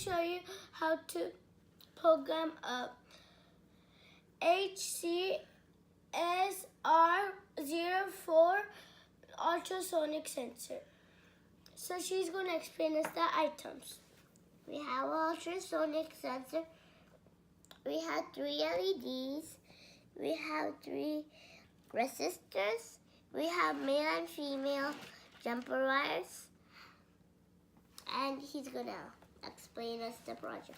show you how to program a HC-SR04 Ultrasonic Sensor. So she's going to explain us the items. We have an ultrasonic sensor. We have 3 LEDs. We have 3 resistors. We have male and female jumper wires. And he's going to explain us the project.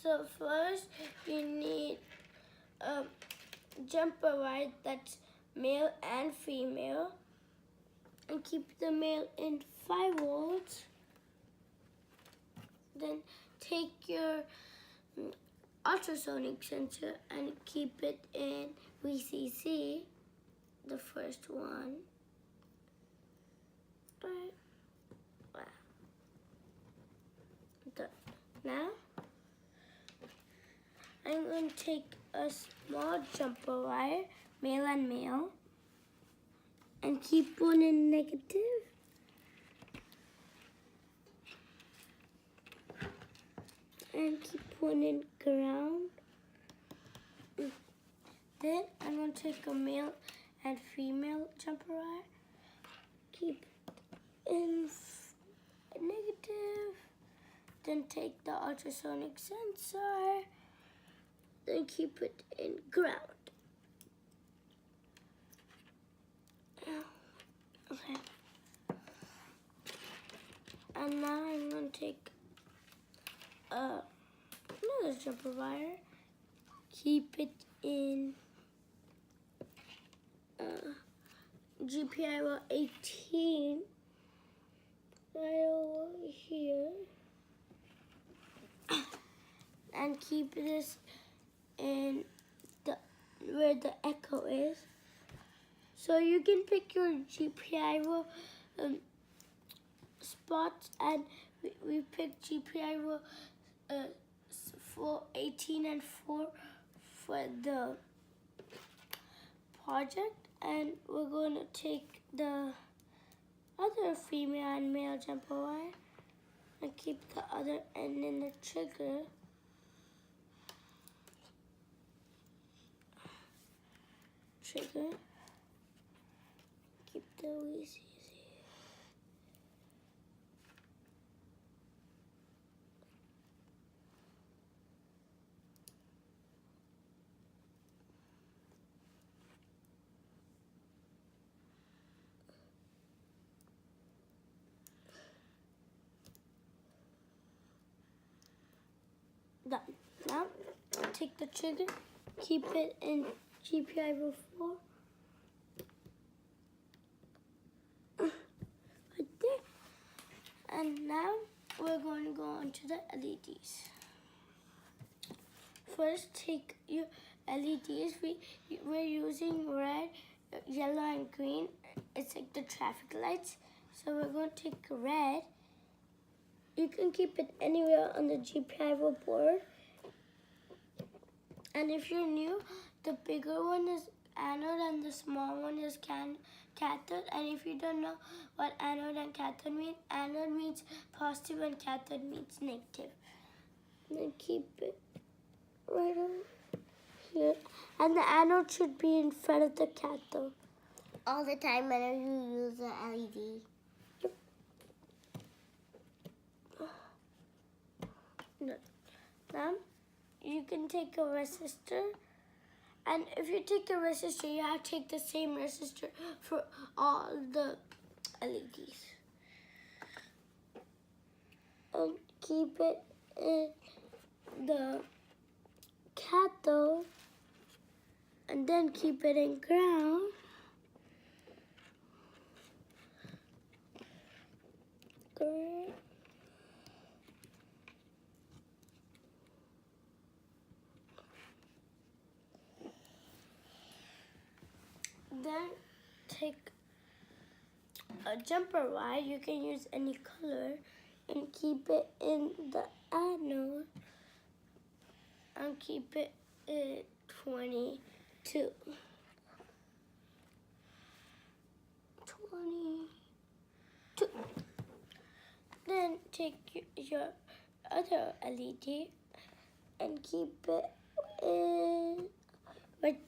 So first you need a jumper wire that's male and female. And keep the male in 5 volts. Then take your ultrasonic sensor and keep it in VCC, the first one. Right. Done. Now, I'm going to take a small jumper wire, male and male, and keep one in negative. And keep one in ground. Then I'm going to take a male and female jumper wire. Keep it in negative. Then take the ultrasonic sensor. Then keep it in ground. Okay. And now I'm going to take another jumper wire. Keep it in GPIO 18 right over here. And keep this in where the echo is. So you can pick your GPIO spots, and we picked GPIO 18 and 4 for the project, and we're going to take the other female and male jumper wire and keep the other end in the trigger. Keep the VCC. Done. Now, take the trigger, keep it in GPIO 4. Right there. And now, we're going to go on to the LEDs. First, take your LEDs. We're using red, yellow, and green. It's like the traffic lights. So we're going to take red. You can keep it anywhere on the GPIO board. And if you're new, the bigger one is anode and the small one is cathode. And if you don't know what anode and cathode means positive and cathode means negative. And then keep it right over here. And the anode should be in front of the cathode. All the time whenever you use the LED. Now, you can take a resistor, and if you take a resistor, you have to take the same resistor for all the LEDs. And keep it in the cathode, and then keep it in ground. Great. Then take a jumper wire, you can use any color, and keep it in the anode and keep it at 22. 22. Then take your other LED and keep it in right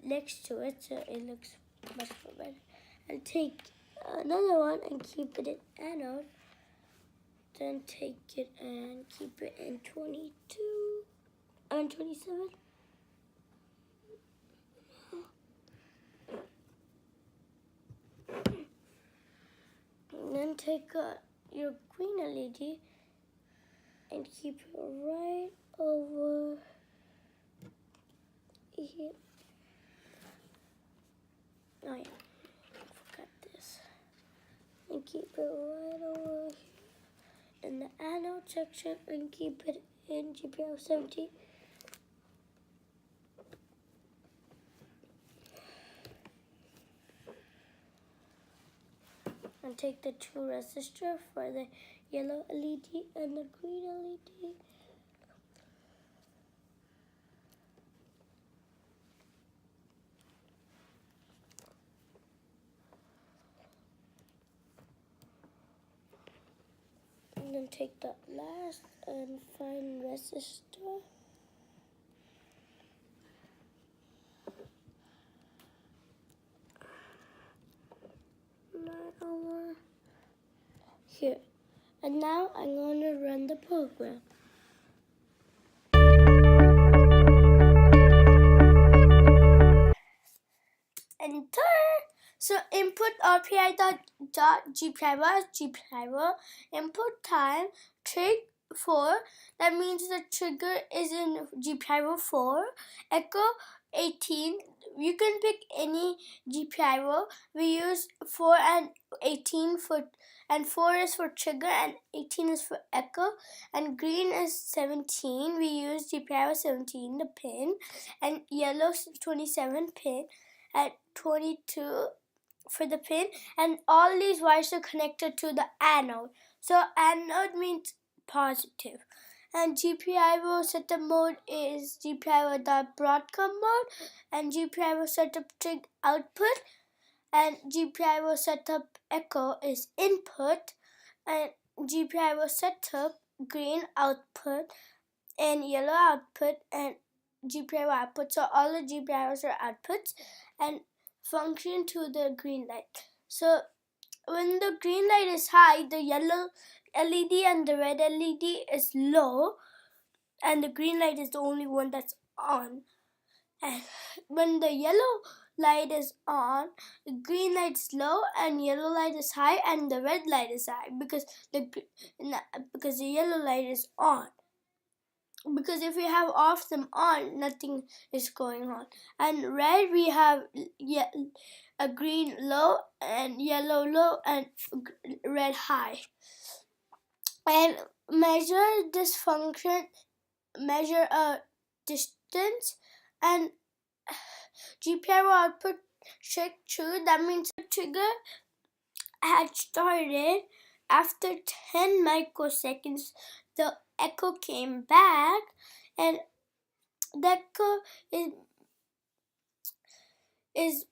next to it so it looks much more better. And take another one and keep it in anode. Then take it and keep it in 22 and 27. And then take your green LED and keep it right over here. Oh yeah, forgot this. And keep it right over here in the anode section and keep it in GPIO 17. And take the two resistors for the yellow LED and the green LED. And then take the last and final resistor. Right over here. And now I'm going to run the program. Enter. So input RPI.GPIO, input time trig 4. That means the trigger is in GPIO 4. Echo 18. You can pick any GPIO. We use 4 and 18 for, and 4 is for trigger and 18 is for echo. And green is 17. We use GPIO 17, the pin, and yellow 27 pin, and 22 for the pin, and all these wires are connected to the anode. So anode means positive. And GPIO setup mode is GPIO.Broadcom mode, and GPIO setup trig output, and GPIO setup echo is input, and GPIO setup green output, and yellow output, and GPIO output. So all the GPIOs are outputs and function to the green light. So when the green light is high, the yellow LED and the red LED is low, and the green light is the only one that's on. And when the yellow light is on, the green light is low and yellow light is high, and the red light is high because the yellow light is on. Because if we have off them on, nothing is going on. And red, we have a green low and yellow low and red high. And measure this function, measure a distance, and GPIO output check true. That means the trigger had started. After 10 microseconds, the echo came back, and the echo is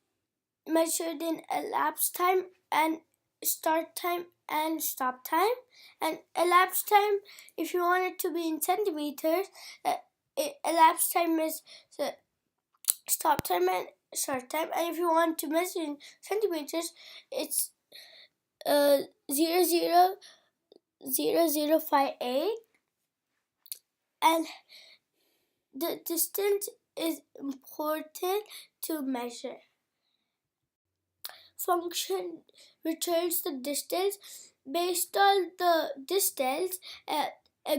measured in elapsed time and start time and stop time. And elapsed time, if you want it to be in centimeters, elapsed time is stop time and start time. And if you want to measure in centimeters, it's 0.000058, and the distance is important to measure. Function returns the distance. Based on the distance, a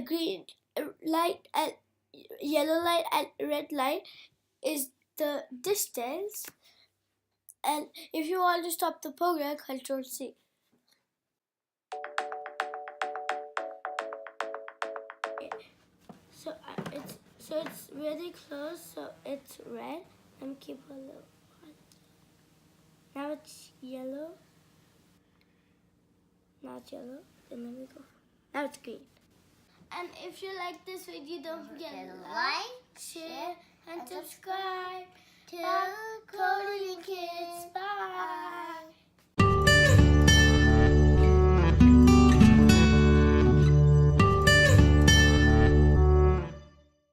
green light and yellow light and red light is the distance. And if you want to stop the program, Ctrl+C. So it's really close, so it's red. Let me keep a little on. Now it's yellow. Now it's yellow, and then we go. Now it's green. And if you like this video, don't forget to like, share, and subscribe to Coding Kids. Bye.